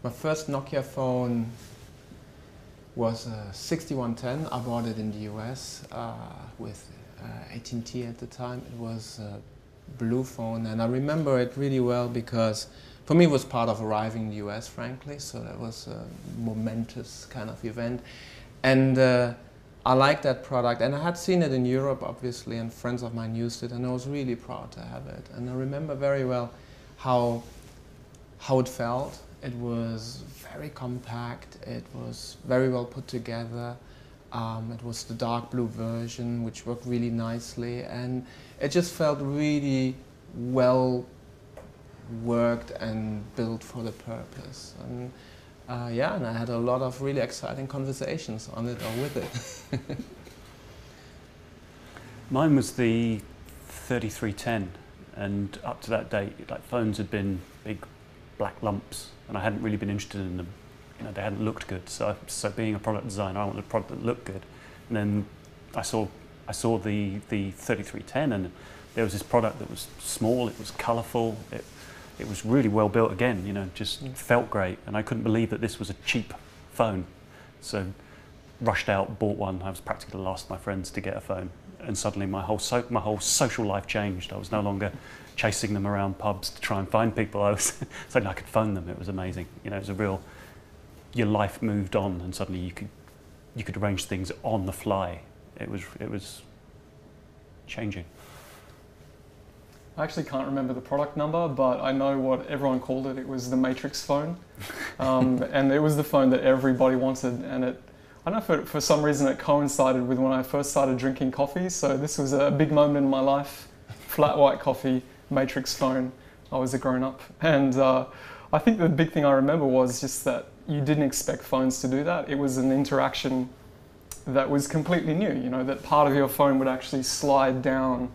My first Nokia phone was a 6110. I bought it in the US with AT&T at the time. It was a blue phone, and I remember it really well because for me it was part of arriving in the US, frankly, so that was a momentous kind of event. And I liked that product, and I had seen it in Europe, obviously, and friends of mine used it, and I was really proud to have it. And I remember very well how it felt. It was very compact, it was very well put together. It was the dark blue version, which worked really nicely, and it just felt really well worked and built for the purpose. And yeah, and I had a lot of really exciting conversations on it or with it. Mine was the 3310, and up to that date, like, phones had been big black lumps, and I hadn't really been interested in them. You know, they hadn't looked good. So being a product designer, I wanted a product that looked good. And then I saw the 3310, and there was this product that was small, it was colourful, it was really well built again, you know, just felt great, and I couldn't believe that this was a cheap phone. So rushed out, bought one. I was practically the last of my friends to get a phone, and suddenly my whole social life changed. I was no longer chasing them around pubs to try and find people. Suddenly I could phone them. It was amazing. You know, it was a real, your life moved on, and suddenly you could arrange things on the fly. It was changing. I actually can't remember the product number, but I know what everyone called it. It was the Matrix phone. And it was the phone that everybody wanted. And I don't know if for some reason it coincided with when I first started drinking coffee. So this was a big moment in my life. Flat white coffee, Matrix phone. I was a grown-up. And I think the big thing I remember was just that you didn't expect phones to do that. It was an interaction that was completely new, you know, that part of your phone would actually slide down.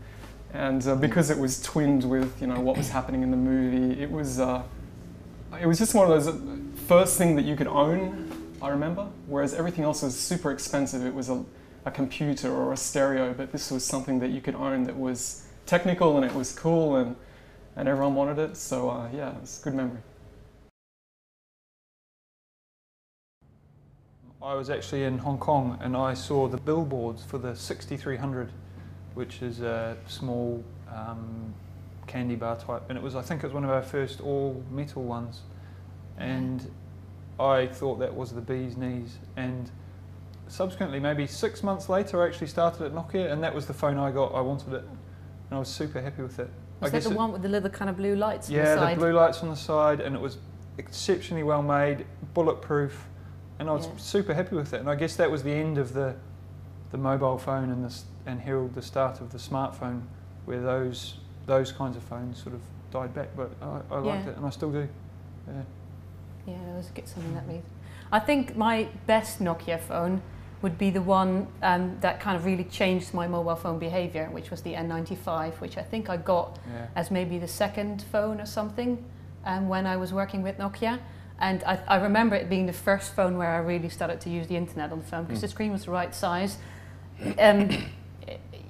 And because it was twinned with, you know, what was happening in the movie, it was just one of those first thing that you could own, I remember, whereas everything else was super expensive. It was a computer or a stereo, but this was something that you could own that was technical, and it was cool, and everyone wanted it. So yeah, it's a good memory. I was actually in Hong Kong, and I saw the billboards for the 6300, which is a small candy bar type, and I think it was one of our first all metal ones, and I thought that was the bee's knees. And subsequently, maybe 6 months later, I actually started at Nokia, and that was the phone I got. I wanted it, and I was super happy with it. Was that the one with the little kind of blue lights on the side? Yeah, the blue lights on the side, and it was exceptionally well made, bulletproof, and I was super happy with it. And I guess that was the end of the mobile phone and heralded the start of the smartphone, where those kinds of phones sort of died back. But I liked it, and I still do. Yeah, it was something that made. I think my best Nokia phone would be the one that kind of really changed my mobile phone behaviour, which was the N95, which I think I got as maybe the second phone or something when I was working with Nokia. And I remember it being the first phone where I really started to use the internet on the phone, because the screen was the right size.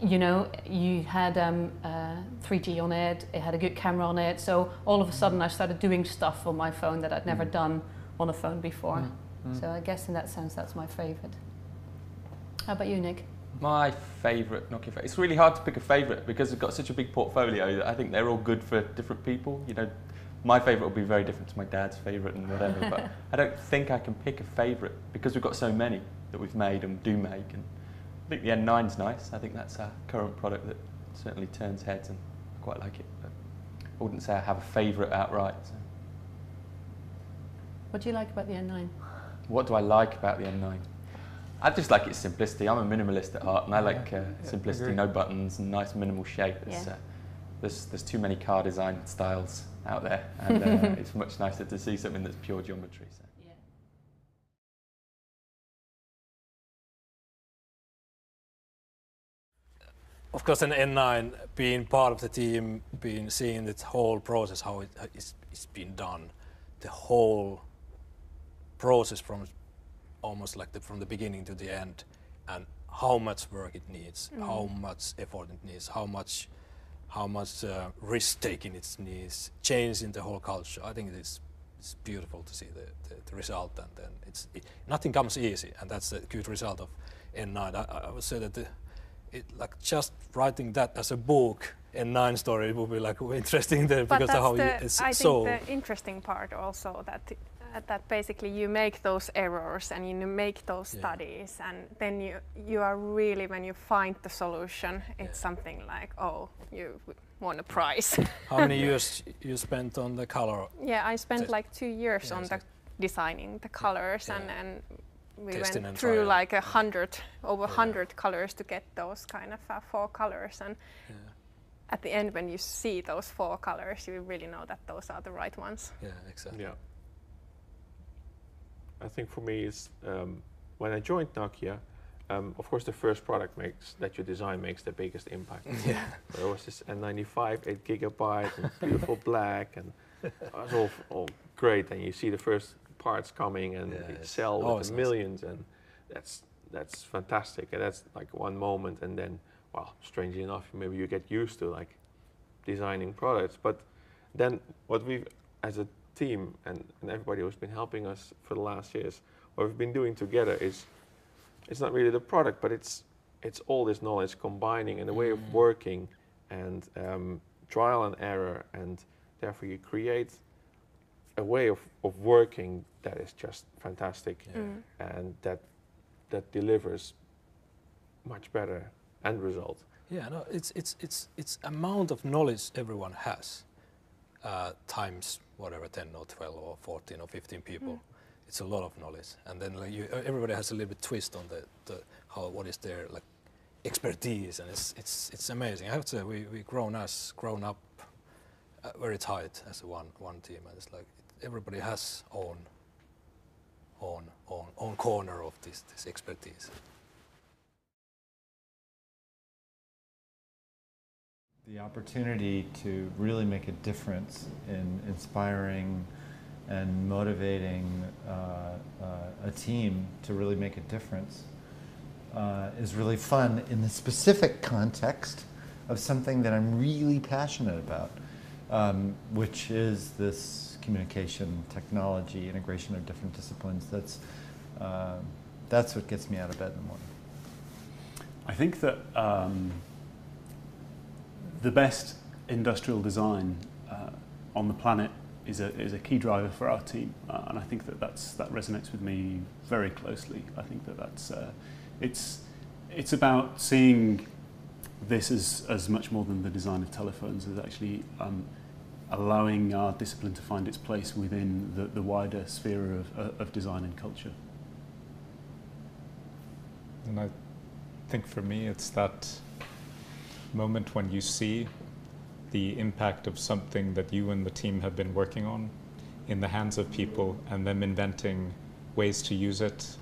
You know, you had 3G on it, it had a good camera on it, so all of a sudden I started doing stuff on my phone that I'd never done on a phone before. So I guess in that sense that's my favourite. How about you, Nick? My favourite Nokia phone. It's really hard to pick a favourite because we've got such a big portfolio that I think they're all good for different people. You know, my favourite will be very different to my dad's favourite and whatever, but I don't think I can pick a favourite because we've got so many that we've made and do make. And I think the N9's nice. I think that's our current product that certainly turns heads, and I quite like it. But I wouldn't say I have a favourite outright. So. What do you like about the N9? What do I like about the N9? I just like its simplicity. I'm a minimalist at heart, and I like simplicity, no buttons, and nice minimal shape. It's, there's too many car design styles out there, and it's much nicer to see something that's pure geometry. So. Of course, an N9, being part of the team, seeing the whole process, how it's been done, the whole process from almost like from the beginning to the end, and how much work it needs, how much effort it needs, how much risk taking it needs, changing the whole culture. I think it's it's beautiful to see the result, and then nothing comes easy, and that's a good result of N9. I would say that like just writing that as a book, N9 story, would be like interesting there, but because of how it's I so. think the interesting part also that basically you make those errors and you make those studies, and then you are really, when you find the solution, it's something like, oh, you won a prize. How many years you spent on the color? Yeah, I spent like 2 years on designing the colors, and we went through like 100 colors to get those kind of 4 colors, and at the end, when you see those 4 colors, you really know that those are the right ones. Yeah, exactly. Yeah. I think for me, it's when I joined Nokia, of course the first product that you design makes the biggest impact. Yeah. There was this N95, 8 gigabyte, and beautiful black, and it was all great. And you see the first parts coming, and they sell with millions, and that's fantastic. And that's like one moment, and then, well, strangely enough, maybe you get used to like designing products. But then what we've, as a team, and everybody who's been helping us for the last years, what we've been doing together is, it's not really the product, but it's all this knowledge combining and a way of working, and trial and error, and therefore you create a way of working that is just fantastic, and that delivers much better end result. Yeah, no, it's amount of knowledge everyone has, times whatever 10 or 12 or 14 or 15 people. It's a lot of knowledge, and then like everybody has a little bit twist on what is their like expertise, and it's amazing. I have to say we grown up very tight as one team, and it's like everybody has own corner of this expertise. The opportunity to really make a difference in inspiring and motivating a team to really make a difference is really fun in the specific context of something that I'm really passionate about, which is this communication technology, integration of different disciplines. That's what gets me out of bed in the morning. I think that the best industrial design on the planet is a key driver for our team, and I think that resonates with me very closely. I think that's it's about seeing this as much more than the design of telephones, as actually allowing our discipline to find its place within the wider sphere of design and culture. And I think for me it's that moment when you see the impact of something that you and the team have been working on in the hands of people, and them inventing ways to use it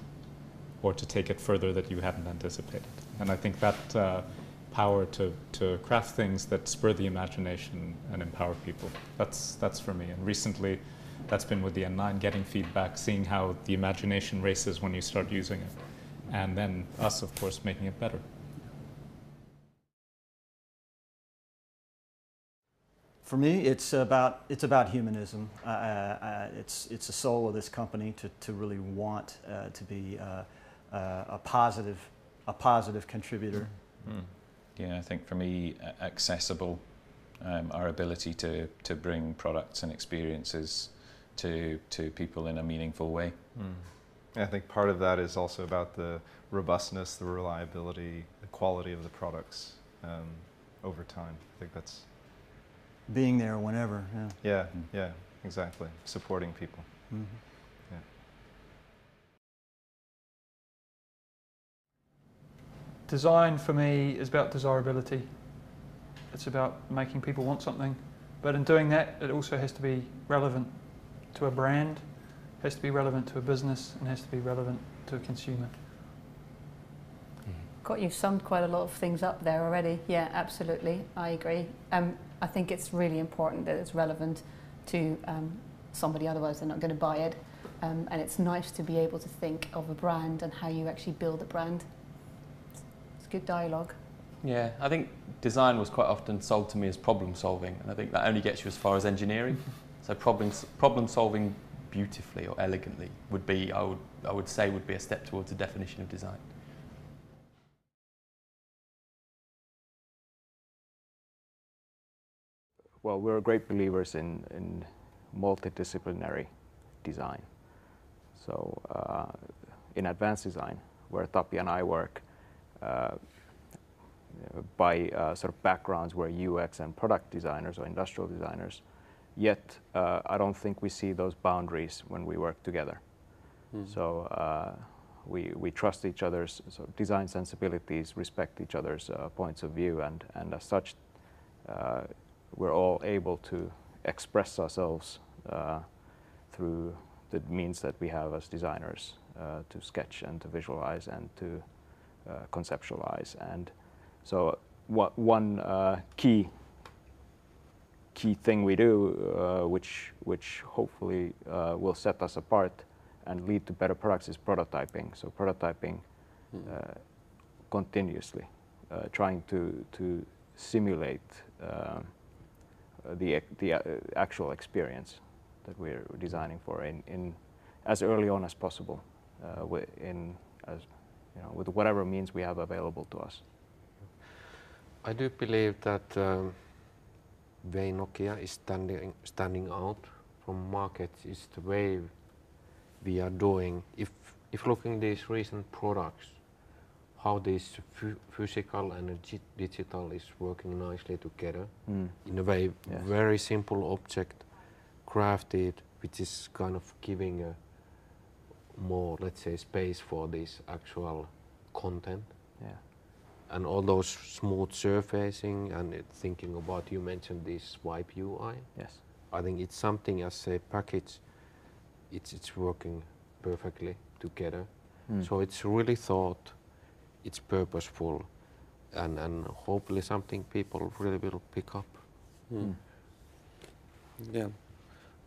or to take it further that you hadn't anticipated. And I think that power to craft things that spur the imagination and empower people, that's for me. And recently that's been with the N9, getting feedback, seeing how the imagination races when you start using it, and then us, of course, making it better. For me, it's about humanism. It's the soul of this company to really want to be a positive contributor. Yeah, I think for me, accessible, our ability to bring products and experiences to people in a meaningful way. I think part of that is also about the robustness, the reliability, the quality of the products over time. I think that's being there whenever. Yeah, exactly. Supporting people. Yeah. Design for me is about desirability. It's about making people want something, but in doing that, it also has to be relevant to a brand, has to be relevant to a business, and has to be relevant to a consumer. God, you've summed quite a lot of things up there already. Yeah, absolutely, I agree. I think it's really important that it's relevant to somebody, otherwise they're not going to buy it. And it's nice to be able to think of a brand and how you actually build a brand. It's good dialogue. Yeah, I think design was quite often sold to me as problem solving, and I think that only gets you as far as engineering. So problem solving beautifully or elegantly would be, I would say, would be a step towards a definition of design. Well, we're great believers in multidisciplinary design. So in advanced design, where Tapio and I work, by sort of backgrounds where UX and product designers or industrial designers, yet I don't think we see those boundaries when we work together. So we trust each other's sort of design sensibilities, respect each other's points of view, and as such, we're all able to express ourselves through the means that we have as designers to sketch and to visualize and to conceptualize. And so one key thing we do, which hopefully will set us apart and lead to better products, is prototyping. So prototyping continuously, trying to simulate the actual experience that we're designing for in as early on as possible, with whatever means we have available to us. I do believe that way Nokia is standing out from market is the way we are doing. If looking at these recent products, how this physical and digital is working nicely together in a way, yes. Very simple object crafted, which is kind of giving a more, let's say, space for this actual content. Yeah. And all those smooth surfacing and thinking about, you mentioned this swipe UI. Yes. I think it's something as a package, it's working perfectly together. So it's really thought, it's purposeful, and hopefully something people really will pick up. Yeah,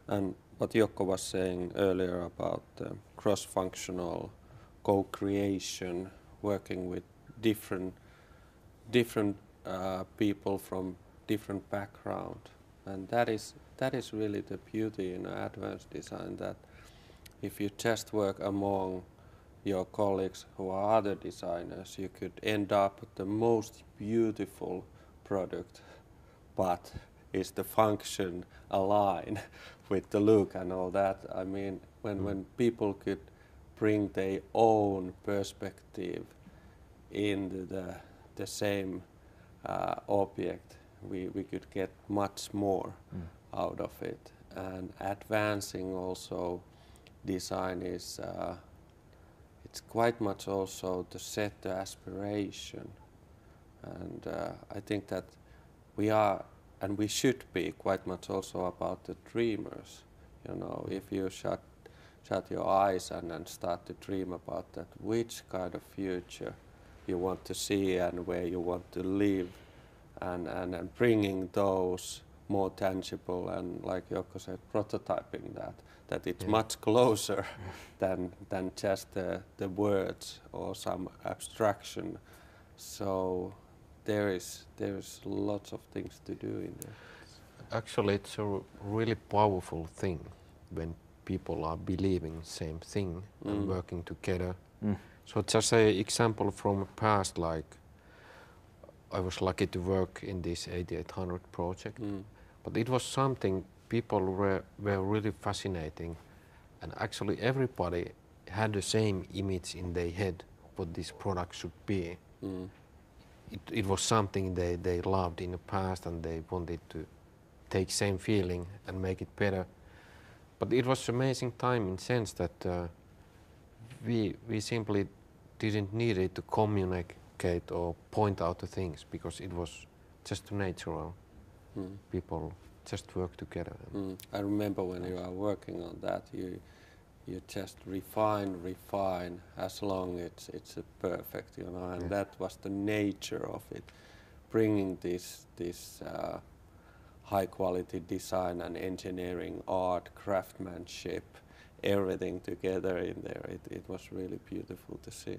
and what Jokko was saying earlier about cross-functional co-creation, working with different people from different background, and that is really the beauty in advanced design, that if you just work among your colleagues who are other designers, you could end up with the most beautiful product, but is the function aligned with the look and all that? I mean, when people could bring their own perspective into the same object, we could get much more out of it. And advancing also design is it's quite much also to set the aspiration, and I think that we are, and we should be, quite much also about the dreamers. You know, if you shut your eyes and start to dream about that, which kind of future you want to see and where you want to live, and bringing those more tangible, and like Jokko said, prototyping that it's much closer than just the words or some abstraction. So there is lots of things to do in there. Actually, it's a really powerful thing when people are believing same thing and working together. So just an example from the past, like I was lucky to work in this 8800 project, but it was something people were really fascinating, and actually everybody had the same image in their head what this product should be. It was something they loved in the past, and they wanted to take same feeling and make it better. But it was amazing time in sense that we simply didn't need it to communicate or point out the things, because it was just natural. People just work together. I remember when you are working on that, you just refine as long it's a perfect, you know, and that was the nature of it, bringing this high quality design and engineering, art, craftsmanship, everything together in there. It was really beautiful to see.